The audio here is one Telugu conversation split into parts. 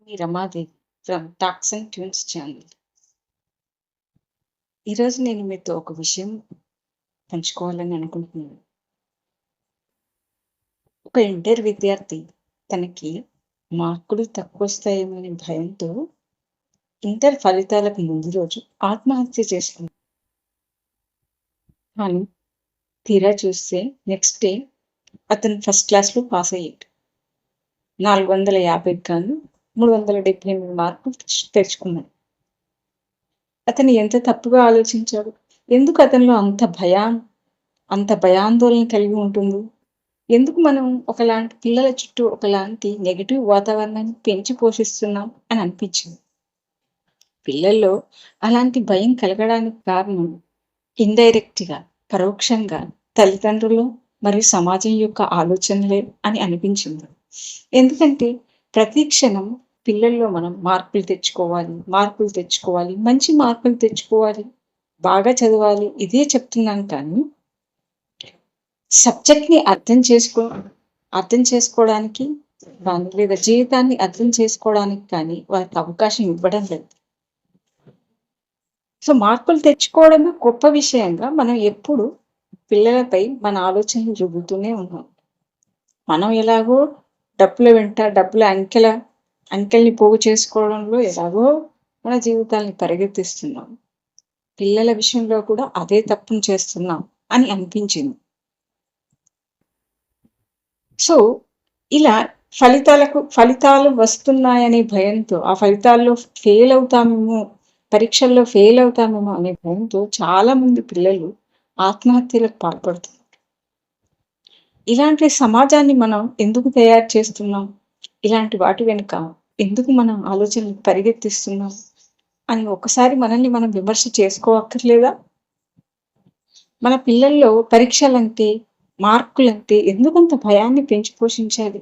Me Ramadevi from talks and tunes channel. ఈరోజు నేను మీతో ఒక విషయం పంచుకోవాలని అనుకుంటున్నాను. ఒక ఇంటర్ విద్యార్థి తనకి మార్కులు తక్కువ వస్తాయేమనే భయంతో ఇంటర్ ఫలితాలకు ముందు రోజు ఆత్మహత్య చేసుకుంది. కానీ తీరా చూస్తే నెక్స్ట్ డే అతను ఫస్ట్ క్లాస్లో పాస్ అయ్యాడు. 450 గాను 378 మార్కులు తెచ్చుకున్నాడు. అతను ఎంత తప్పుగా ఆలోచించాడు. ఎందుకు అతనిలో అంత భయాందోళన కలిగి ఉంటుంది? ఎందుకు మనం ఒకలాంటి పిల్లల చుట్టూ ఒకలాంటి నెగెటివ్ వాతావరణాన్ని పెంచి పోషిస్తున్నాం అని అనిపించింది. పిల్లల్లో అలాంటి భయం కలగడానికి కారణం ఇండైరెక్ట్గా, పరోక్షంగా తల్లిదండ్రులు మరియు సమాజం యొక్క ఆలోచనలే అని అనిపించింది. ఎందుకంటే ప్రతి క్షణం పిల్లల్లో మనం మార్కులు తెచ్చుకోవాలి, మంచి మార్కులు తెచ్చుకోవాలి, బాగా చదవాలి, ఇదే చెప్తున్నాను. కానీ సబ్జెక్ట్ని అర్థం చేసుకోవడానికి కానీ లేదా జీవితాన్ని అర్థం చేసుకోవడానికి కానీ వారికి అవకాశం ఇవ్వడం లేదు. సో మార్కులు తెచ్చుకోవడమే గొప్ప విషయంగా మనం ఎప్పుడు పిల్లలపై మన ఆలోచనలు రుబ్బుతూనే ఉన్నాం. మనం ఎలాగో డబ్బుల అంకెల్ని పోగు చేసుకోవడంలో ఎలాగో మన జీవితాన్ని పరిగెత్తిస్తున్నాం. పిల్లల విషయంలో కూడా అదే తప్పును చేస్తున్నాం అని అనిపించింది. సో ఇలా ఫలితాలు వస్తున్నాయనే భయంతో, ఆ ఫలితాల్లో పరీక్షల్లో ఫెయిల్ అవుతామేమో అనే భయంతో చాలా మంది పిల్లలు ఆత్మహత్యలకు పాల్పడుతున్నారు. ఇలాంటి సమాజాన్ని మనం ఎందుకు తయారు చేస్తున్నాం? ఇలాంటి వాటి వెనుక ఎందుకు మనం ఆలోచనలు పరిగెత్తిస్తున్నాం అని ఒకసారి మనల్ని మనం విమర్శ చేసుకోవక్కర్లేదా? మన పిల్లల్లో పరీక్షలంటే, మార్కులంటే ఎందుకంత భయాన్ని పెంచి పోషించాలి?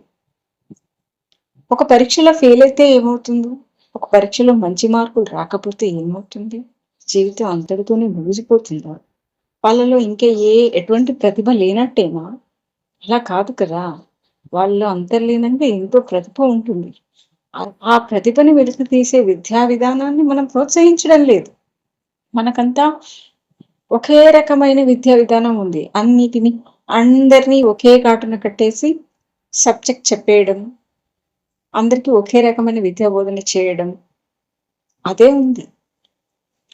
ఒక పరీక్షలో ఫెయిల్ అయితే ఏమవుతుంది? ఒక పరీక్షలో మంచి మార్కులు రాకపోతే ఏమవుతుంది? జీవితం అంతటితోనే ముగిసిపోతుందా? వాళ్ళలో ఇంకా ఎటువంటి ప్రతిభ లేనట్టేనా? అలా కాదు కదా. వాళ్ళలో అంతర్లీనంగా ఎంతో ప్రతిభ ఉంటుంది. ఆ ప్రతిభని వెలికి తీసే విద్యా విధానాన్ని మనం ప్రోత్సహించడం లేదు. మనకంతా ఒకే రకమైన విద్యా విధానం ఉంది. అందరినీ ఒకే కాటున కట్టేసి సబ్జెక్ట్ చెప్పేయడం, అందరికీ ఒకే రకమైన విద్యా బోధన చేయడం, అదే ఉంది.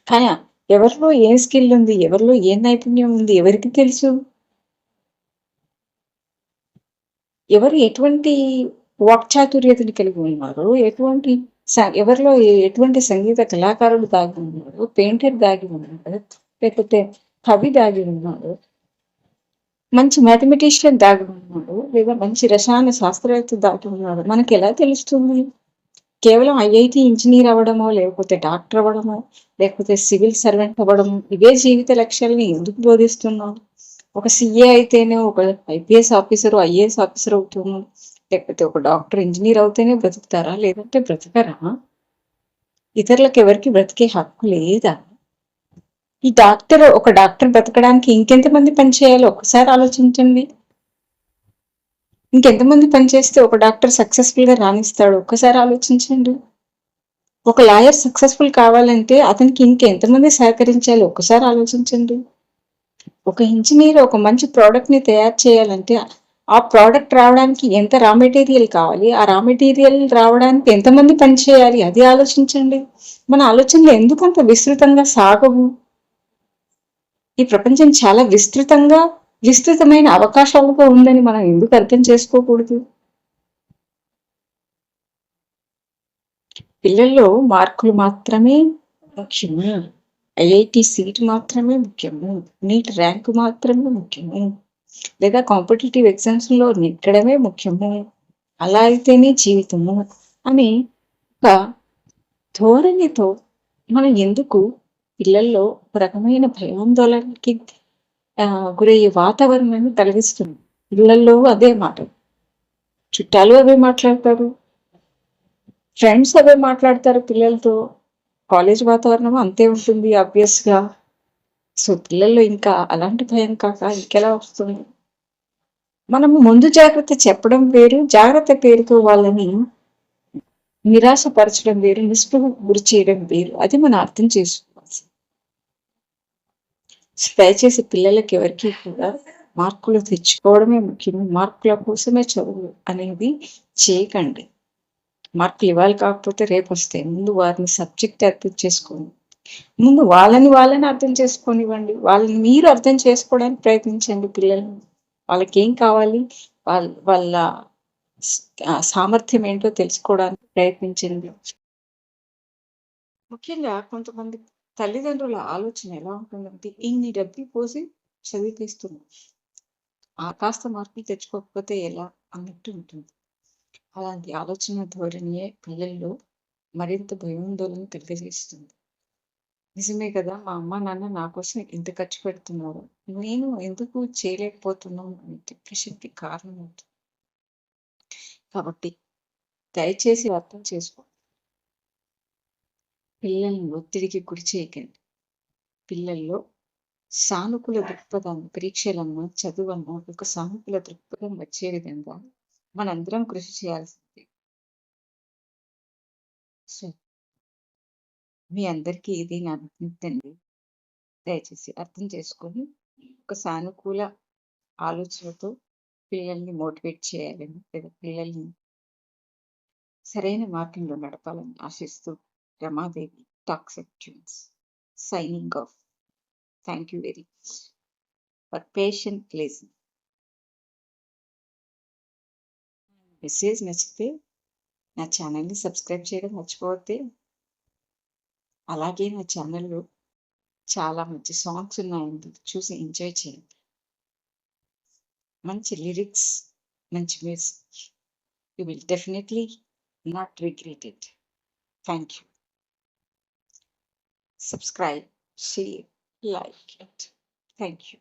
కానీ ఎవరిలో ఏ స్కిల్ ఉంది, ఎవరిలో ఏ నైపుణ్యం ఉంది ఎవరికి తెలుసు? ఎవరు ఎటువంటి వాక్చాతుర్యతని కలిగి ఉన్నారు, ఎవరిలో ఎటువంటి సంగీత కళాకారుడు దాగి ఉన్నారు, పెయింటర్ దాగి ఉన్నాడు, లేకపోతే కవి దాగి ఉన్నాడు, మంచి మ్యాథమెటిషియన్ దాగి ఉన్నాడు, లేదా మంచి రసాయన శాస్త్రవేత్త దాగి ఉన్నాడు, మనకి ఎలా తెలుస్తుంది? కేవలం ఐఐటి ఇంజనీర్ అవ్వడమో, లేకపోతే డాక్టర్ అవ్వడమో, లేకపోతే సివిల్ సర్వెంట్ అవ్వడము, ఇవే జీవిత లక్ష్యాలని ఎందుకు బోధిస్తున్నాం? ఒక సిఏ అయితేనే ఒక ఐపీఎస్ ఆఫీసర్, ఐఏఎస్ ఆఫీసర్ అవుతున్నాం, లేకపోతే ఒక డాక్టర్, ఇంజనీర్ అవుతేనే బ్రతుకుతారా? లేదంటే బ్రతకరా? ఇతరులకు ఎవరికి బ్రతికే హక్కు లేదా? ఒక డాక్టర్ బ్రతకడానికి ఇంకెంతమంది పనిచేయాలో ఒక్కసారి ఆలోచించండి. ఇంకెంతమంది పనిచేస్తే ఒక డాక్టర్ సక్సెస్ఫుల్ గా రాణిస్తాడు ఒక్కసారి ఆలోచించండి. ఒక లాయర్ సక్సెస్ఫుల్ కావాలంటే అతనికి ఇంకెంతమంది సహకరించాలి ఒక్కసారి ఆలోచించండి. ఒక ఇంజనీర్ ఒక మంచి ప్రోడక్ట్ ని తయారు చేయాలంటే ఆ ప్రోడక్ట్ రావడానికి ఎంత రా మెటీరియల్ కావాలి, ఆ రా మెటీరియల్ రావడానికి ఎంతమంది పనిచేయాలి, అది ఆలోచించండి. మన ఆలోచనలు ఎందుకంత విస్తృతంగా సాగవు? ఈ ప్రపంచం చాలా విస్తృతమైన అవకాశాలతో ఉందని మనం ఎందుకు అర్థం చేసుకోకూడదు? పిల్లల్లో మార్కులు మాత్రమే ముఖ్యము, ఐఐటి సీట్ మాత్రమే ముఖ్యము, నీట్ ర్యాంకు మాత్రమే ముఖ్యము, లేదా కాంపిటేటివ్ ఎగ్జామ్స్ లో నెగ్గడమే ముఖ్యము, అలా అయితేనే జీవితము అని ఒక ధోరణితో మనం ఎందుకు పిల్లల్లో ఒక రకమైన భయాందోళనకి గురయ్యే వాతావరణాన్ని కలిగిస్తుంది? పిల్లల్లో అదే మాట, చుట్టాలు అవే మాట్లాడతారు, ఫ్రెండ్స్ అవే మాట్లాడతారు పిల్లలతో, కాలేజ్ వాతావరణం అంతే ఉంటుంది ఆబ్వియస్ గా. సో పిల్లల్లో ఇంకా అలాంటి భయం కాక ఇంకెలా వస్తుంది? మనము ముందు జాగ్రత్త చెప్పడం వేరు, జాగ్రత్త పేరుతో వాళ్ళని నిరాశపరచడం వేరు, నిస్పృహకు గురి చేయడం వేరు. అది మనం అర్థం చేసుకోవాలి. దయచేసి పిల్లలకి ఎవరికి కూడా మార్కులు తెచ్చుకోవడమే ముఖ్యం, మార్కుల కోసమే చదువు అనేది చేయకండి. మార్కులు ఇవ్వాలి కాకపోతే రేపు వస్తాయి. ముందు వారిని సబ్జెక్ట్ అర్థం చేసుకోండి. ముందు వాళ్ళని అర్థం చేసుకోనివ్వండి. వాళ్ళని మీరు అర్థం చేసుకోవడానికి ప్రయత్నించండి. పిల్లల్ని వాళ్ళకి ఏం కావాలి, వాళ్ళ సామర్థ్యం ఏంటో తెలుసుకోవడానికి ప్రయత్నించండి. ముఖ్యంగా కొంతమంది తల్లిదండ్రుల ఆలోచన ఎలా ఉంటుందంటే, ఇన్ని డబ్బులు పోసి చదివిపిస్తున్నాం, కాస్త మార్కులు తెచ్చుకోకపోతే ఎలా అన్నట్టు ఉంటుంది. అలాంటి ఆలోచన ధోరణియే పిల్లల్లో మరింత భయాందోళన కలిగజేస్తుంది. నిజమే కదా, మా అమ్మ నాన్న నా కోసం ఇంత ఖర్చు పెడుతున్నారు, నేను ఎందుకు చేయలేకపోతున్నాను అని డిప్రెషన్కి కారణం అవుతుంది. కాబట్టి దయచేసి అర్థం చేసుకో, పిల్లల్ని ఒత్తిడికి గురి చేయకండి. పిల్లల్లో సానుకూల దృక్పథాన్ని, పరీక్షలన్నా చదువన్నా ఒక సానుకూల దృక్పథం వచ్చే విధంగా మనందరం కృషి చేయాల్సింది. సో మీ అందరికీ ఇది నా విజ్ఞప్తి. దయచేసి అర్థం చేసుకొని ఒక సానుకూల ఆలోచనతో పిల్లల్ని మోటివేట్ చేయాలని, లేదా పిల్లల్ని సరైన మార్గంలో నడపాలని ఆశిస్తూ Ramadevi talks and tunes signing off. Thank you very much for patient listen. Message నచ్చితే నా ఛానల్ని సబ్స్క్రైబ్ చేయడం మర్చిపోతే, అలాగే నా ఛానల్లో చాలా మంచి సాంగ్స్ ఉన్నాయండి, చూసి ఎంజాయ్ చేయండి. మంచి లిరిక్స్, మంచి music. You will definitely not regret it. Thank you. Subscribe, share, like it. Thank you.